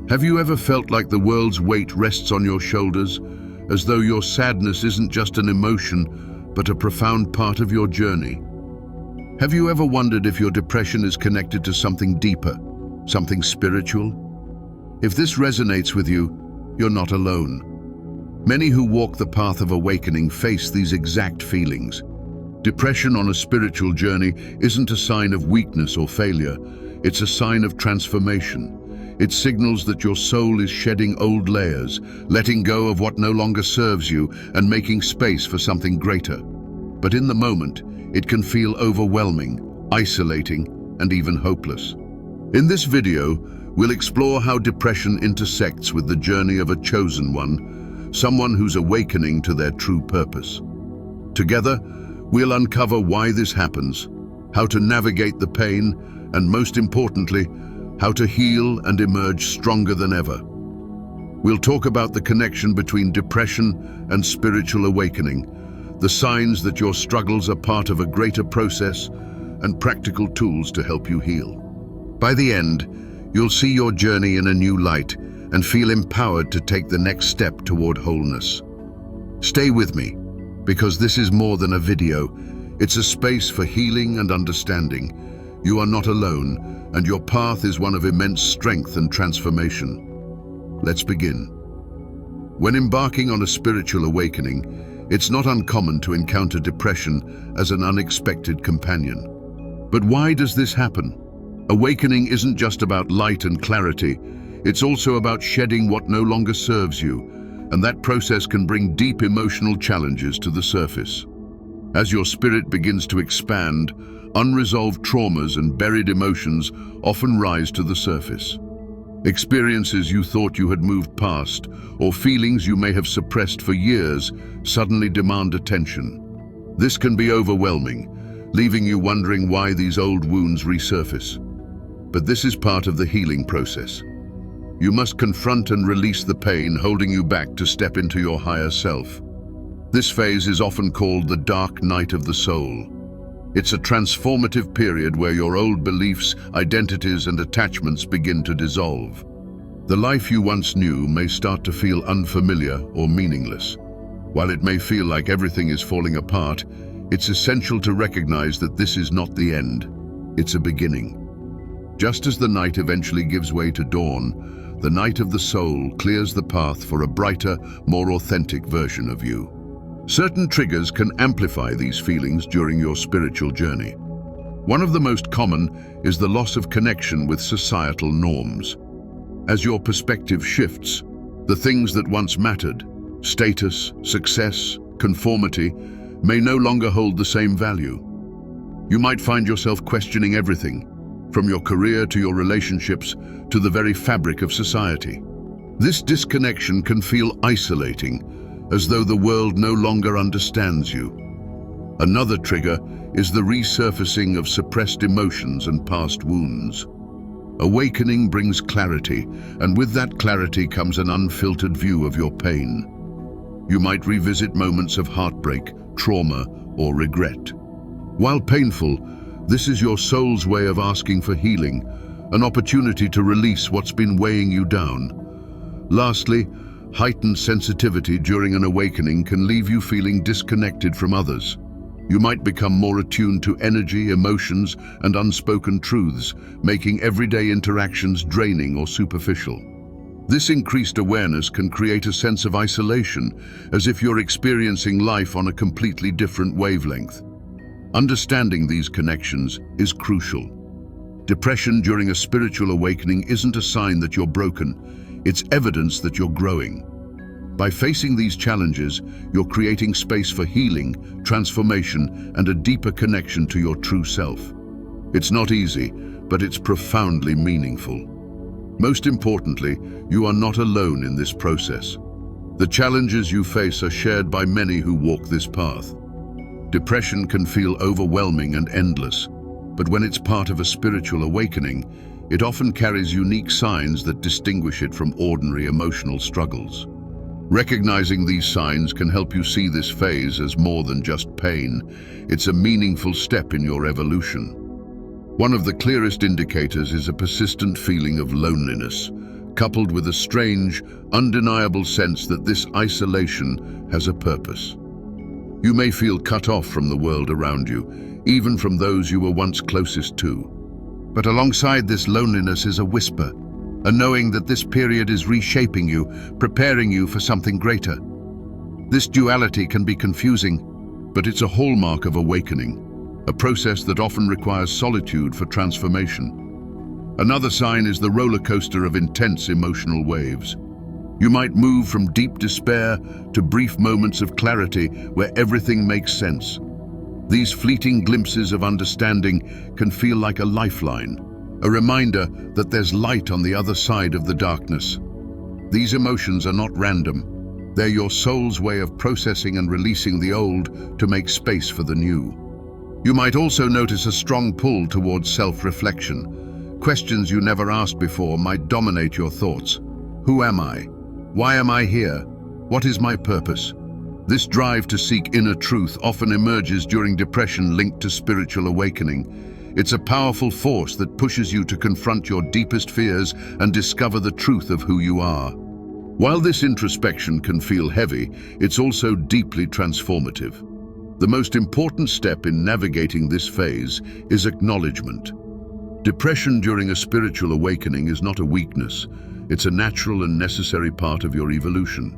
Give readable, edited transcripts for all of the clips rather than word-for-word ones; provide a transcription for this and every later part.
Have you ever felt like the world's weight rests on your shoulders, as though your sadness isn't just an emotion, but a profound part of your journey? Have you ever wondered if your depression is connected to something deeper, something spiritual? If this resonates with you, you're not alone. Many who walk the path of awakening face these exact feelings. Depression on a spiritual journey isn't a sign of weakness or failure. It's a sign of transformation. It signals that your soul is shedding old layers, letting go of what no longer serves you and making space for something greater. But in the moment, it can feel overwhelming, isolating, and even hopeless. In this video, we'll explore how depression intersects with the journey of a chosen one, someone who's awakening to their true purpose. Together, we'll uncover why this happens, how to navigate the pain, and most importantly, how to heal and emerge stronger than ever. We'll talk about the connection between depression and spiritual awakening, the signs that your struggles are part of a greater process, and practical tools to help you heal. By the end, you'll see your journey in a new light and feel empowered to take the next step toward wholeness. Stay with me, because this is more than a video. It's a space for healing and understanding. You are not alone, and your path is one of immense strength and transformation. Let's begin. When embarking on a spiritual awakening, it's not uncommon to encounter depression as an unexpected companion. But why does this happen? Awakening isn't just about light and clarity, it's also about shedding what no longer serves you, and that process can bring deep emotional challenges to the surface. As your spirit begins to expand, unresolved traumas and buried emotions often rise to the surface. Experiences you thought you had moved past, or feelings you may have suppressed for years, suddenly demand attention. This can be overwhelming, leaving you wondering why these old wounds resurface. But this is part of the healing process. You must confront and release the pain holding you back to step into your higher self. This phase is often called the dark night of the soul. It's a transformative period where your old beliefs, identities, and attachments begin to dissolve. The life you once knew may start to feel unfamiliar or meaningless. While it may feel like everything is falling apart, it's essential to recognize that this is not the end. It's a beginning. Just as the night eventually gives way to dawn, the night of the soul clears the path for a brighter, more authentic version of you. Certain triggers can amplify these feelings during your spiritual journey. One of the most common is the loss of connection with societal norms. As your perspective shifts, the things that once mattered, status, success, conformity, may no longer hold the same value. You might find yourself questioning everything, from your career to your relationships to the very fabric of society. This disconnection can feel isolating, as though the world no longer understands you. Another trigger is the resurfacing of suppressed emotions and past wounds. Awakening brings clarity, and with that clarity comes an unfiltered view of your pain. You might revisit moments of heartbreak, trauma, or regret. While painful, this is your soul's way of asking for healing, an opportunity to release what's been weighing you down. Lastly, heightened sensitivity during an awakening can leave you feeling disconnected from others. You might become more attuned to energy, emotions, and unspoken truths, making everyday interactions draining or superficial. This increased awareness can create a sense of isolation, as if you're experiencing life on a completely different wavelength. Understanding these connections is crucial. Depression during a spiritual awakening isn't a sign that you're broken. It's evidence that you're growing. By facing these challenges, you're creating space for healing, transformation, and a deeper connection to your true self. It's not easy, but it's profoundly meaningful. Most importantly, you are not alone in this process. The challenges you face are shared by many who walk this path. Depression can feel overwhelming and endless, but when it's part of a spiritual awakening, it often carries unique signs that distinguish it from ordinary emotional struggles. Recognizing these signs can help you see this phase as more than just pain. It's a meaningful step in your evolution. One of the clearest indicators is a persistent feeling of loneliness, coupled with a strange, undeniable sense that this isolation has a purpose. You may feel cut off from the world around you, even from those you were once closest to. But alongside this loneliness is a whisper, a knowing that this period is reshaping you, preparing you for something greater. This duality can be confusing, but it's a hallmark of awakening, a process that often requires solitude for transformation. Another sign is the roller coaster of intense emotional waves. You might move from deep despair to brief moments of clarity where everything makes sense. These fleeting glimpses of understanding can feel like a lifeline, a reminder that there's light on the other side of the darkness. These emotions are not random. They're your soul's way of processing and releasing the old to make space for the new. You might also notice a strong pull towards self-reflection. Questions you never asked before might dominate your thoughts. Who am I? Why am I here? What is my purpose? This drive to seek inner truth often emerges during depression linked to spiritual awakening. It's a powerful force that pushes you to confront your deepest fears and discover the truth of who you are. While this introspection can feel heavy, it's also deeply transformative. The most important step in navigating this phase is acknowledgement. Depression during a spiritual awakening is not a weakness. It's a natural and necessary part of your evolution.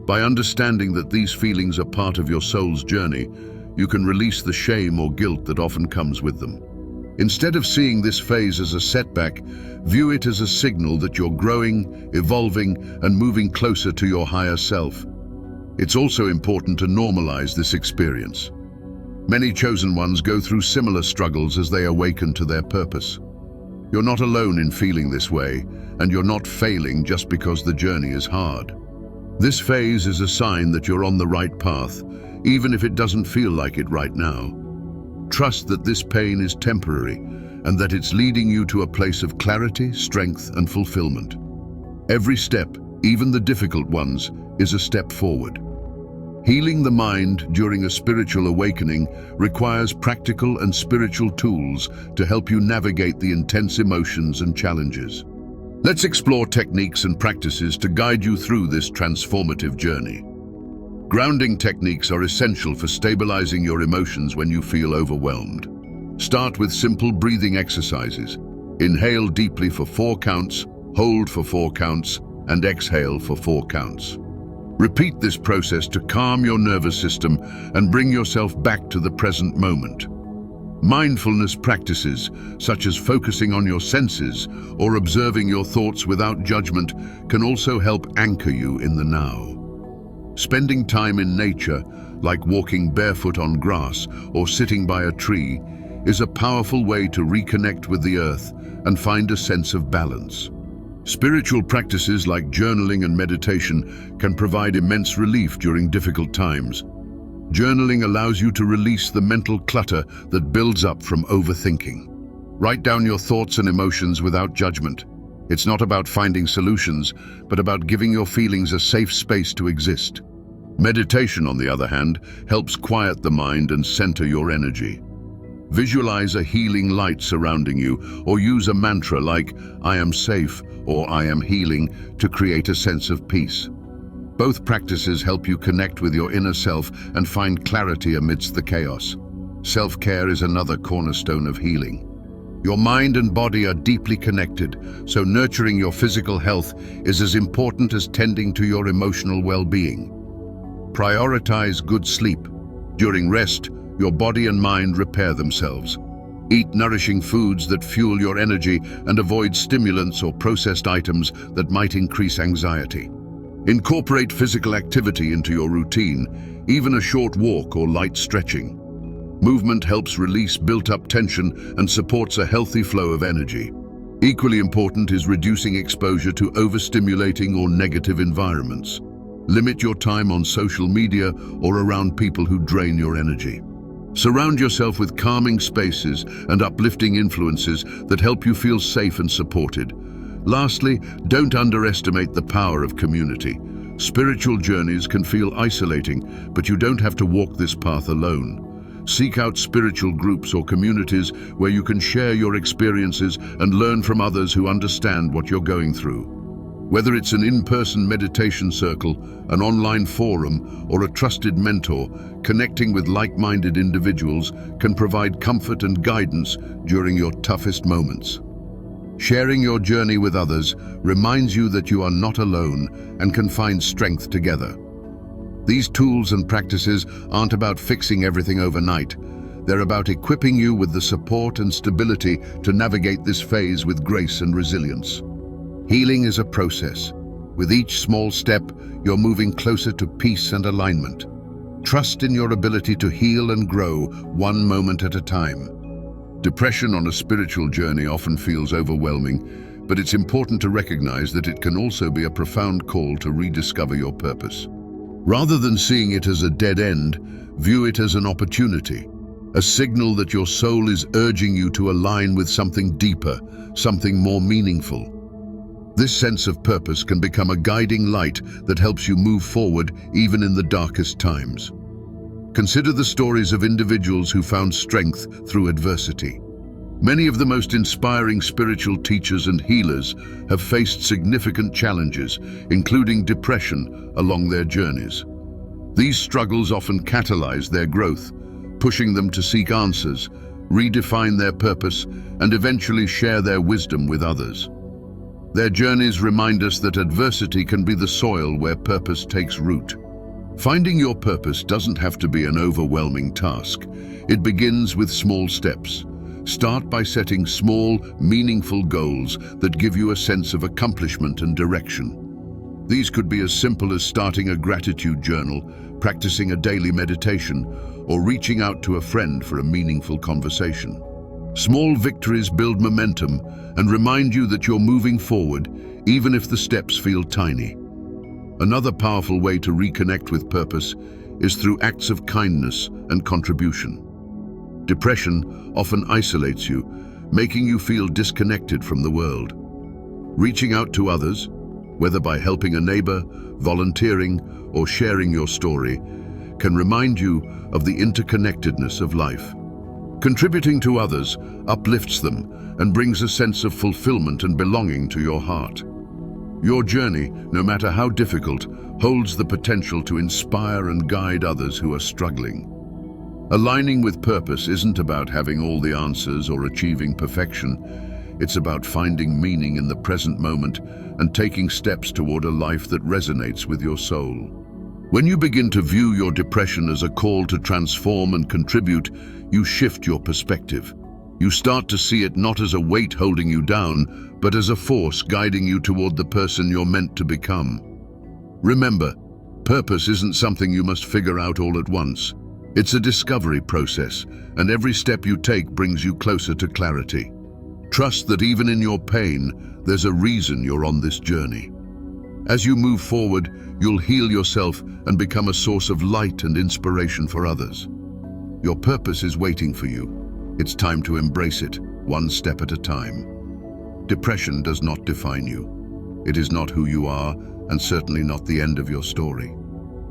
By understanding that these feelings are part of your soul's journey, you can release the shame or guilt that often comes with them. Instead of seeing this phase as a setback, view it as a signal that you're growing, evolving, and moving closer to your higher self. It's also important to normalize this experience. Many chosen ones go through similar struggles as they awaken to their purpose. You're not alone in feeling this way, and you're not failing just because the journey is hard. This phase is a sign that you're on the right path, even if it doesn't feel like it right now. Trust that this pain is temporary and that it's leading you to a place of clarity, strength, and fulfillment. Every step, even the difficult ones, is a step forward. Healing the mind during a spiritual awakening requires practical and spiritual tools to help you navigate the intense emotions and challenges. Let's explore techniques and practices to guide you through this transformative journey. Grounding techniques are essential for stabilizing your emotions when you feel overwhelmed. Start with simple breathing exercises. Inhale deeply for 4 counts, hold for 4 counts, and exhale for 4 counts. Repeat this process to calm your nervous system and bring yourself back to the present moment. Mindfulness practices, such as focusing on your senses or observing your thoughts without judgment, can also help anchor you in the now. Spending time in nature, like walking barefoot on grass or sitting by a tree, is a powerful way to reconnect with the earth and find a sense of balance. Spiritual practices like journaling and meditation can provide immense relief during difficult times. Journaling allows you to release the mental clutter that builds up from overthinking. Write down your thoughts and emotions without judgment. It's not about finding solutions, but about giving your feelings a safe space to exist. Meditation, on the other hand, helps quiet the mind and center your energy. Visualize a healing light surrounding you, or use a mantra like, "I am safe," or "I am healing," to create a sense of peace. Both practices help you connect with your inner self and find clarity amidst the chaos. Self-care is another cornerstone of healing. Your mind and body are deeply connected, so nurturing your physical health is as important as tending to your emotional well-being. Prioritize good sleep. During rest, your body and mind repair themselves. Eat nourishing foods that fuel your energy and avoid stimulants or processed items that might increase anxiety. Incorporate physical activity into your routine, even a short walk or light stretching. Movement helps release built-up tension and supports a healthy flow of energy. Equally important is reducing exposure to overstimulating or negative environments. Limit your time on social media or around people who drain your energy. Surround yourself with calming spaces and uplifting influences that help you feel safe and supported. Lastly, don't underestimate the power of community. Spiritual journeys can feel isolating, but you don't have to walk this path alone. Seek out spiritual groups or communities where you can share your experiences and learn from others who understand what you're going through. Whether it's an in-person meditation circle, an online forum, or a trusted mentor, connecting with like-minded individuals can provide comfort and guidance during your toughest moments. Sharing your journey with others reminds you that you are not alone and can find strength together. These tools and practices aren't about fixing everything overnight. They're about equipping you with the support and stability to navigate this phase with grace and resilience. Healing is a process. With each small step, you're moving closer to peace and alignment. Trust in your ability to heal and grow one moment at a time. Depression on a spiritual journey often feels overwhelming, but it's important to recognize that it can also be a profound call to rediscover your purpose. Rather than seeing it as a dead end, view it as an opportunity, a signal that your soul is urging you to align with something deeper, something more meaningful. This sense of purpose can become a guiding light that helps you move forward even in the darkest times. Consider the stories of individuals who found strength through adversity. Many of the most inspiring spiritual teachers and healers have faced significant challenges, including depression, along their journeys. These struggles often catalyze their growth, pushing them to seek answers, redefine their purpose, and eventually share their wisdom with others. Their journeys remind us that adversity can be the soil where purpose takes root. Finding your purpose doesn't have to be an overwhelming task. It begins with small steps. Start by setting small, meaningful goals that give you a sense of accomplishment and direction. These could be as simple as starting a gratitude journal, practicing a daily meditation, or reaching out to a friend for a meaningful conversation. Small victories build momentum and remind you that you're moving forward, even if the steps feel tiny. Another powerful way to reconnect with purpose is through acts of kindness and contribution. Depression often isolates you, making you feel disconnected from the world. Reaching out to others, whether by helping a neighbor, volunteering, or sharing your story, can remind you of the interconnectedness of life. Contributing to others uplifts them and brings a sense of fulfillment and belonging to your heart. Your journey, no matter how difficult, holds the potential to inspire and guide others who are struggling. Aligning with purpose isn't about having all the answers or achieving perfection. It's about finding meaning in the present moment and taking steps toward a life that resonates with your soul. When you begin to view your depression as a call to transform and contribute, you shift your perspective. You start to see it not as a weight holding you down, but as a force guiding you toward the person you're meant to become. Remember, purpose isn't something you must figure out all at once. It's a discovery process, and every step you take brings you closer to clarity. Trust that even in your pain, there's a reason you're on this journey. As you move forward, you'll heal yourself and become a source of light and inspiration for others. Your purpose is waiting for you. It's time to embrace it, one step at a time. Depression does not define you. It is not who you are, and certainly not the end of your story.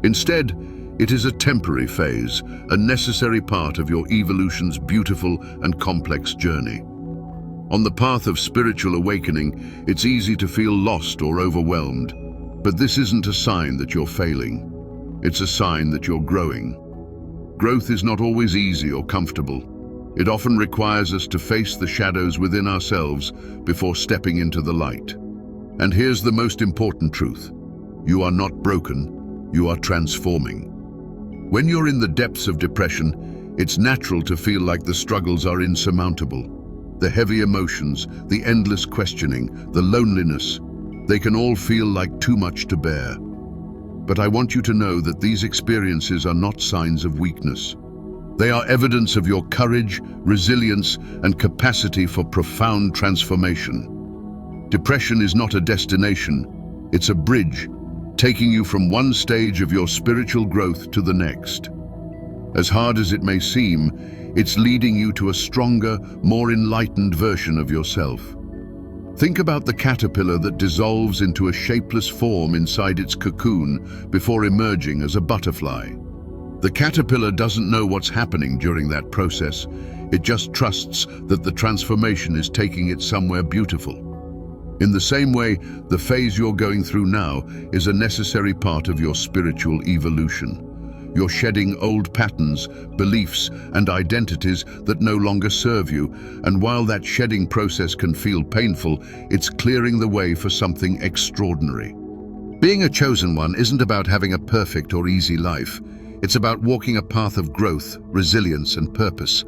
Instead, it is a temporary phase, a necessary part of your evolution's beautiful and complex journey. On the path of spiritual awakening, it's easy to feel lost or overwhelmed. But this isn't a sign that you're failing. It's a sign that you're growing. Growth is not always easy or comfortable. It often requires us to face the shadows within ourselves before stepping into the light. And here's the most important truth. You are not broken. You are transforming. When you're in the depths of depression, it's natural to feel like the struggles are insurmountable. The heavy emotions, the endless questioning, the loneliness, they can all feel like too much to bear. But I want you to know that these experiences are not signs of weakness. They are evidence of your courage, resilience, and capacity for profound transformation. Depression is not a destination, it's a bridge, taking you from one stage of your spiritual growth to the next. As hard as it may seem, it's leading you to a stronger, more enlightened version of yourself. Think about the caterpillar that dissolves into a shapeless form inside its cocoon before emerging as a butterfly. The caterpillar doesn't know what's happening during that process. It just trusts that the transformation is taking it somewhere beautiful. In the same way, the phase you're going through now is a necessary part of your spiritual evolution. You're shedding old patterns, beliefs, and identities that no longer serve you, and while that shedding process can feel painful, it's clearing the way for something extraordinary. Being a chosen one isn't about having a perfect or easy life. It's about walking a path of growth, resilience, and purpose.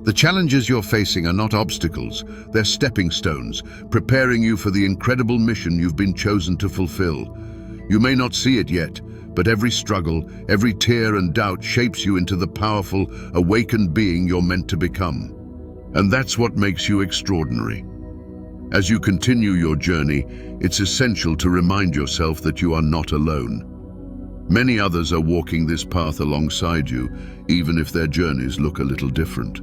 The challenges you're facing are not obstacles, they're stepping stones, preparing you for the incredible mission you've been chosen to fulfill. You may not see it yet, but every struggle, every tear and doubt shapes you into the powerful, awakened being you're meant to become. And that's what makes you extraordinary. As you continue your journey, it's essential to remind yourself that you are not alone. Many others are walking this path alongside you, even if their journeys look a little different.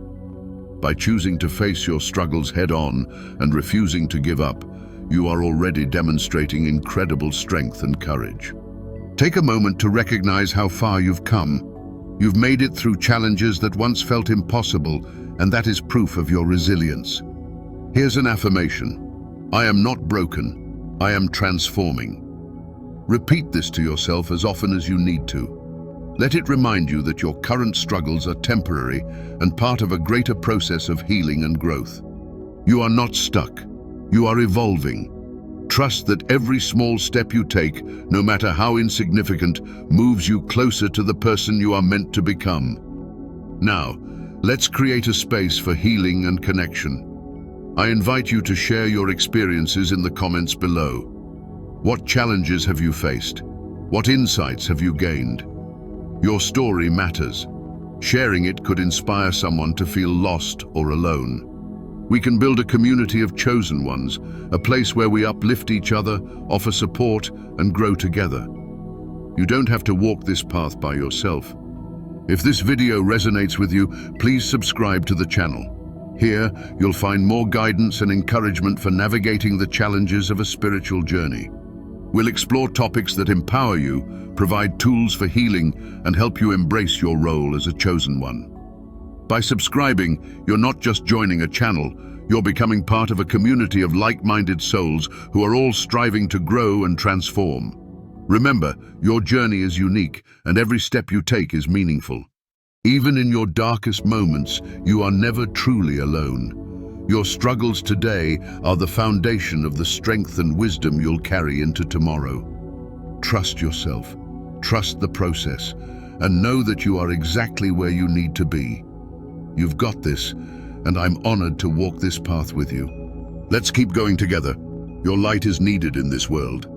By choosing to face your struggles head-on and refusing to give up, you are already demonstrating incredible strength and courage. Take a moment to recognize how far you've come. You've made it through challenges that once felt impossible, and that is proof of your resilience. Here's an affirmation. I am not broken. I am transforming. Repeat this to yourself as often as you need to. Let it remind you that your current struggles are temporary and part of a greater process of healing and growth. You are not stuck. You are evolving. Trust that every small step you take, no matter how insignificant, moves you closer to the person you are meant to become. Now, let's create a space for healing and connection. I invite you to share your experiences in the comments below. What challenges have you faced? What insights have you gained? Your story matters. Sharing it could inspire someone to feel lost or alone. We can build a community of chosen ones, a place where we uplift each other, offer support, and grow together. You don't have to walk this path by yourself. If this video resonates with you, please subscribe to the channel. Here, you'll find more guidance and encouragement for navigating the challenges of a spiritual journey. We'll explore topics that empower you, provide tools for healing, and help you embrace your role as a chosen one. By subscribing, you're not just joining a channel, you're becoming part of a community of like-minded souls who are all striving to grow and transform. Remember, your journey is unique, and every step you take is meaningful. Even in your darkest moments, you are never truly alone. Your struggles today are the foundation of the strength and wisdom you'll carry into tomorrow. Trust yourself, trust the process, and know that you are exactly where you need to be. You've got this, and I'm honored to walk this path with you. Let's keep going together. Your light is needed in this world.